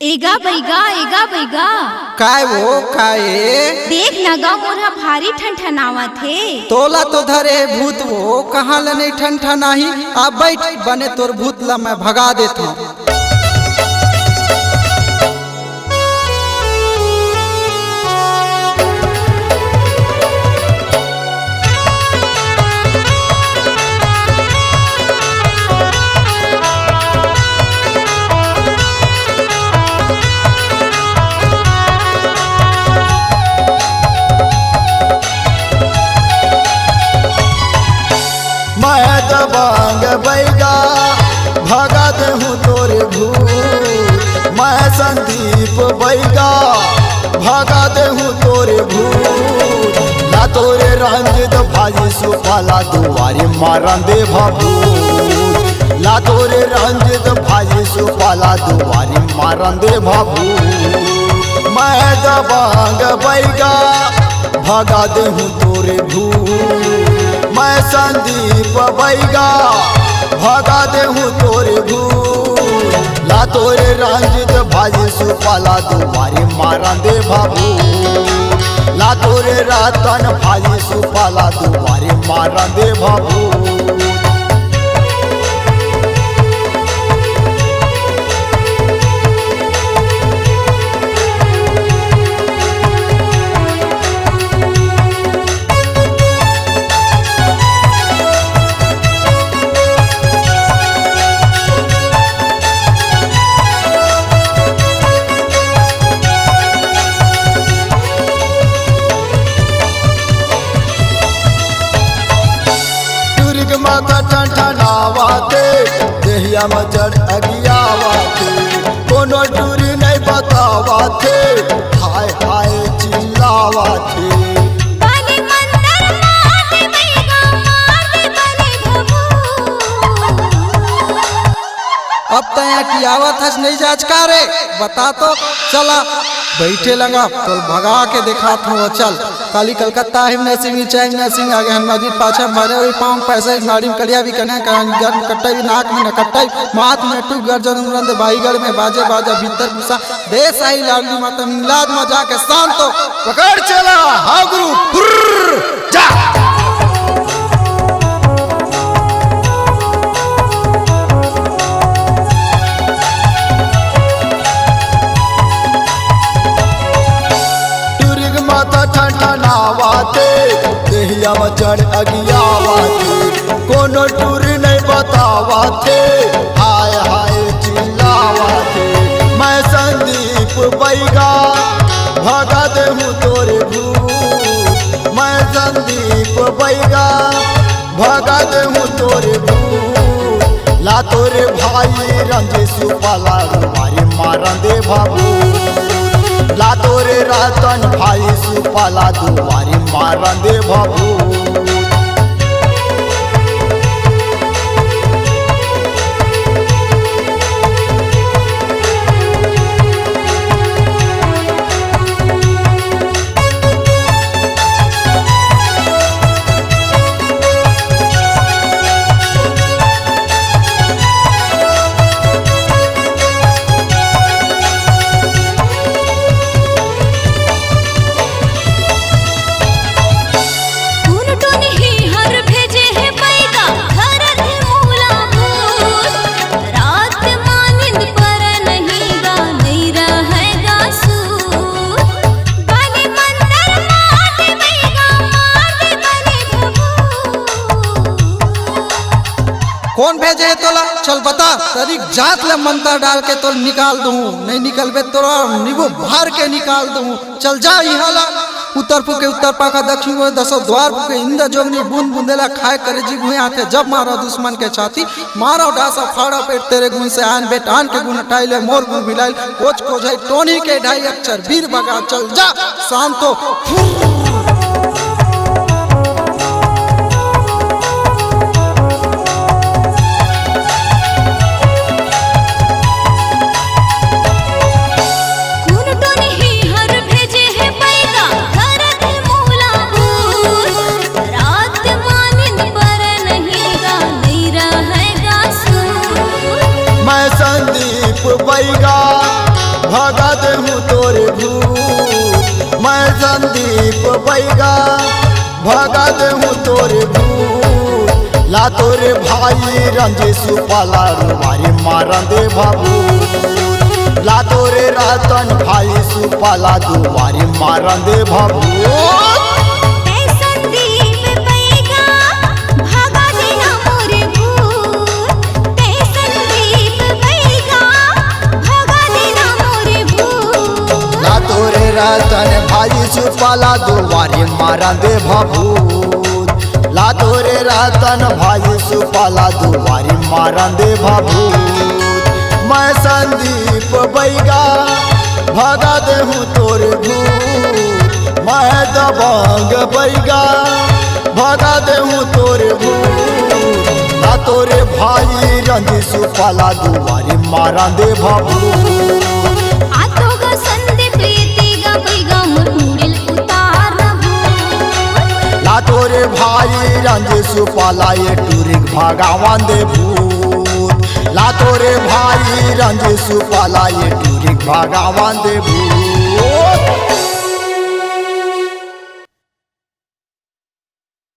एगा बैगा काय वो काय देख नगा मोरा भारी ठनठनावत थे। तोला तो धरे भूत वो कहाँ ल नहीं ठंठा नहीं। अब बैठ बने तोर भूत ला मैं भगा देता हूँ। दबंग बैगा भगा देहूँ तोरे भूत। मैं संदीप बैगा भगा देहूँ तोरे भूत। ना तोरे रंजित भाजी सुपाला दुआरी मारन दे भभूत। ला तोरे रंजित भाजी सुपाला दुआरी मारन दे भभूत। मैं दबंग बैगा भगा देहूँ तोरे भूत। मैं संदीप बैगा भगा देहूँ तोरे भूत। ला तोरे रंजित भाजी सुपाला दुआरी मारन दे भभूत। ला तोरे रतन भाजी सुपाला दुआरी मारन दे भभूत। माता ठनठनावाते देहिया में जड़ अगियावाते। कोनो टूरी नहीं बतावाते हाय हाय चिल्लावाते। अब तया की आवत हस नहीं जाच का रे बता तो चला बैठे लगा तो भगा के दिखा था। चल काली कलकत्ता हिम नरसिंह चाय नरसिंह आगे हनुमाजी पाछा भरे हुई पाँव पैसे नाड़ी में कड़िया भी कने गर्म कट्टाई भी नाक में नकट्टाई माथ में टूक गर्जन उमरंद बाईगढ़ में बाजे बाजा भीतर घुसा देश आई लाडली माता मिलाद में जाके शांत तो पकड़ चला हाँ गुरु जा। ठनठनावाते देहिया में चढ़ अगियावाते। कोनो टूरी नहीं बतावाते हाय हाय चिल्लावाते। मैं संदीप बैगा भगा देहूँ तोरे भूत। मैं संदीप बैगा भगा देहूँ तोरे भूत। ला तोरे भाई रंजे सुपाला दुआरी मारन दे भभूत। ला तोरे रतन भाई सुपाला दुआरी मारन दे भभूत। कौन भेजे है तोला चल बता तरीक जात ले मंत्र डाल के तो निकाल दूँ नहीं निकलबे तोरा निगो भर के निकाल दूँ। चल जा यहाँ उत्तर पुके उत्तर पाका दक्षिण को दसो द्वार पुके इंद्र जोगनी बूंद बूंदेला खाए करे जी गुहे आते जब मारो दुश्मन के छाती मारो डासा फाड़ा पेट तेरे गुण से आन बेट आन के गुण टाइले मोर गुण बिलाइल कोच को जाए टोनी के ढाई अक्षर वीर बगा। चल जा शांतो बैगा भगा देहूँ तोरे भूत। मैं संदीप बैगा भगा देहूँ तोरे भूत। ला तोरे भाई रंजे सुपाला रुमारी मारन दे बाबू। ला तोरे रतन भाई सुपाला दुबारी मारन दे बाबू। रतन भाई सुपाला दुबारी मारन दे भभूत। ला तोरे रतन भाई सुपाला दुबारी मारन दे भभूत। मैं संदीप बैगा भगा देहूँ तोरे भूत। मैं दबंग बैगा भगा देहूँ तोरे भूत। ला तोरे भाई रंजी सुपाला दुबारी मारन दे भभूत। ला तोरे भाई रंजे सुपाला ये टूरिंग भगावन दे भूत। ला तोरे भाई रंजे सुपाला ये टूरिंग भगावन दे भूत।